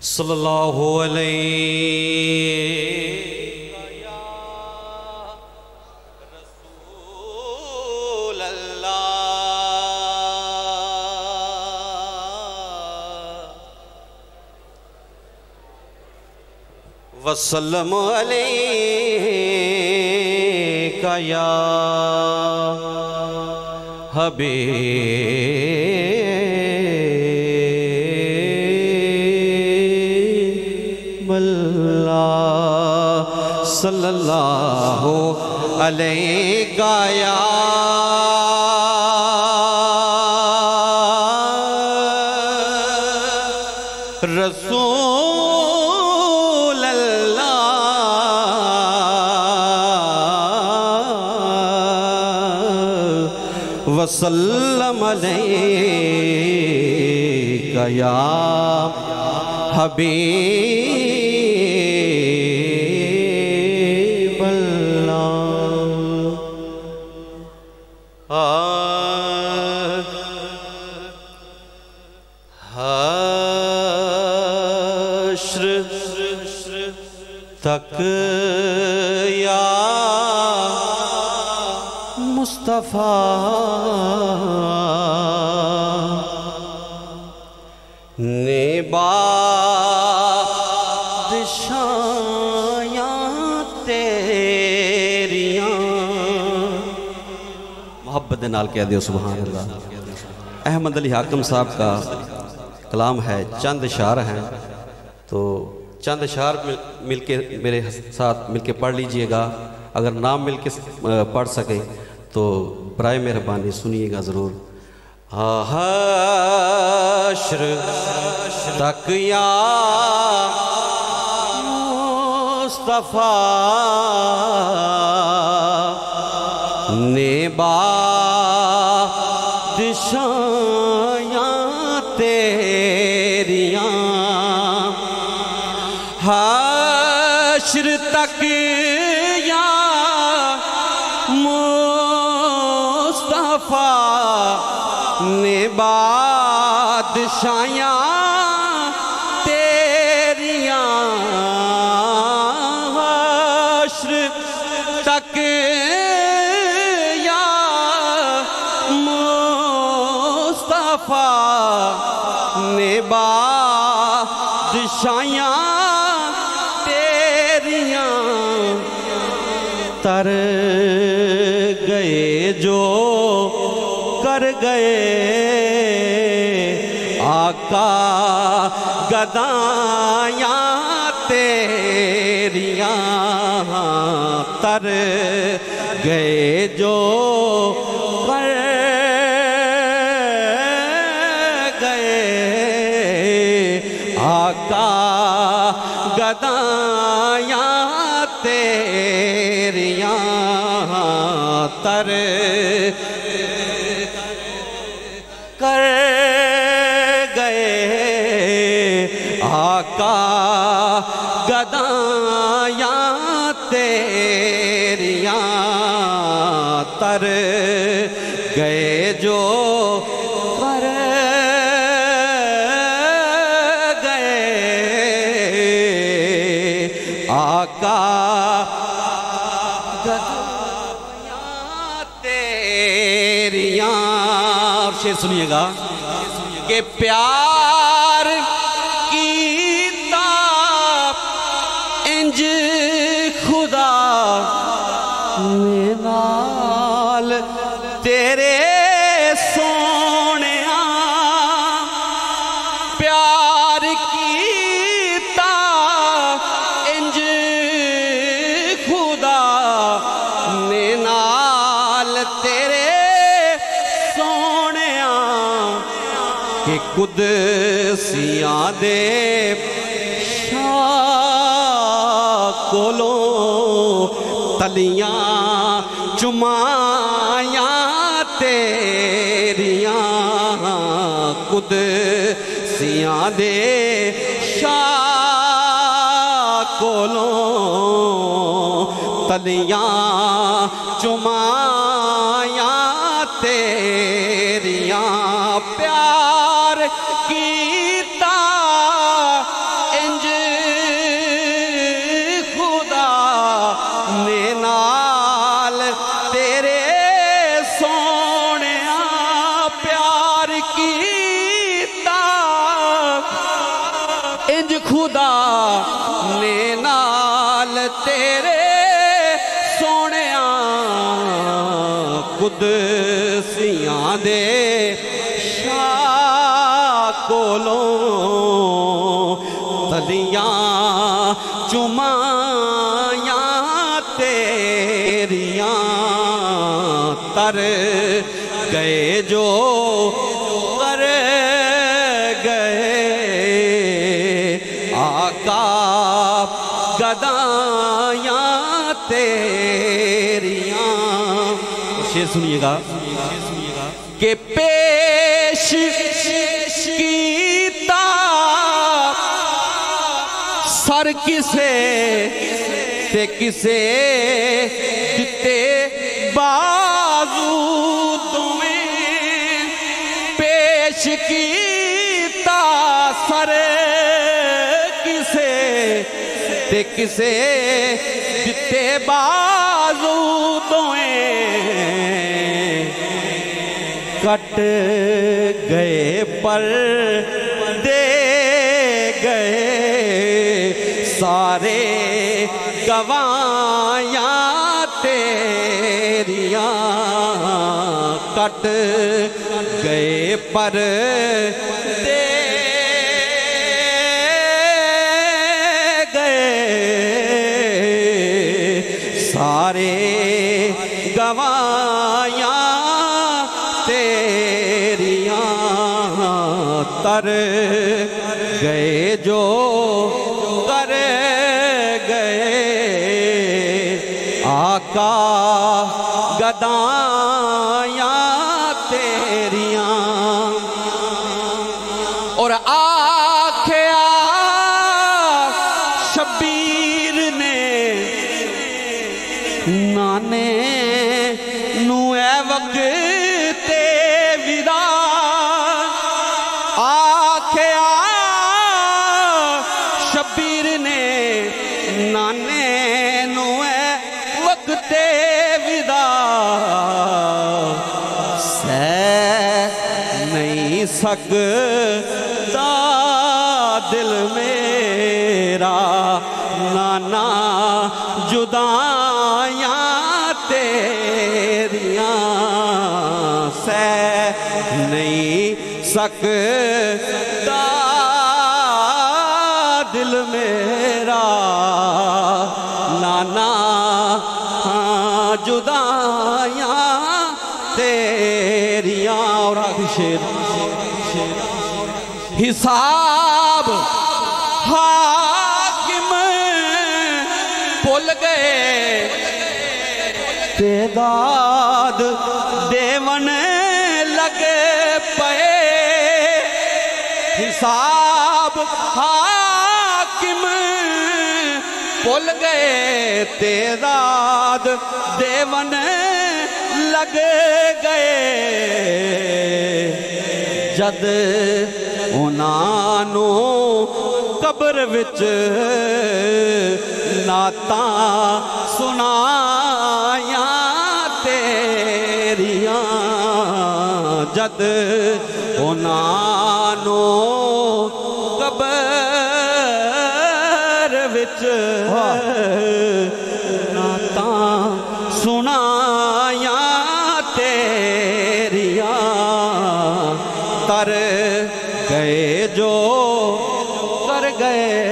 صلی اللہ علیہ یا رسول اللہ وسلم علیک یا حبیب اللہ صلی اللہ علیہ یا رسول اللہ وسلم علیک یا حبیب اللہ حشر تک یا مصطفیٰ نے بادشاہیاں تیریاں محبت دے نال کہہ دیو سبحان اللہ۔ احمد علی حاکم صاحب کا کلام ہے، چند اشعار ہیں، تو چند اشعار مل کے میرے ساتھ مل کے پڑھ لیجئے گا۔ اگر نام مل کے پڑھ سکیں تو برائے مہربانی سنیے گا ضرور۔ حشر تک یا مصطفیٰ نے بادشاہیاں تیریاں حشر تک یا مصطفیٰ نے بادشاہیاں تیریاں حشر تک یا مصطفیٰ نے بادشاہیاں تیریاں تر گئے جو کر گئے آقا گدایاں تیریاں تر گئے جو کر گئے آقا گدایاں تیریاں تر کر گئے آقا گدایاں تیریاں تر گئے جو کر گئے آقا گدایاں تیریاں۔ اور شعر سنیے گا کہ پیار کیتا انج خدا نے نال تیرے سونیا پیار کیتا انج خدا نے نال تیرے سونیا کہ قدسیاں دے شاہ کولوں تلیاں چمایاں تیریاں قدسیاں دے شاہ کولوں تلیاں چمایاں تیریاں پیار کیتا انج خدا نے نال تیرے قدسیاں دے شاہ کولوں تلیاں چمائیاں تیریاں تر گئے جو کر گئے آقا گدایاں تیریاں. شیر سنیے گا کہ پیش کیتا سر کسے تے کسے دیتے بازو تمہیں پیش کیتا سر کسے تے کسے دیتے بازو تمہیں کٹ گئے پر دے گئے سارے گوایاں تیریاں کٹ گئے پر دے گئے سارے گوایاں تیریاں تر گئے جو کر گئے آقا گدایاں تیریاں. اور آکھیا شبیر نے نانے نو اے وقت شبیر نے نانے نو اے وقت ودا سہ نہیں سکتا دل میرا نانا جدایاں تیریاں سہ نہیں سکتا دل میرا نانا جدایاں تیریاں. اور آخری شیر حساب حاکم بھول گئے تعداد دیون لگ پئے حساب حاکم بھول گئے تعداد دیون لگ گئے جد انہوں قبر وچ نعتاں سنایاں تیریاں جد انہوں قبر وچ نعتاں سنایاں تیریاں تر گئے جو کر گئے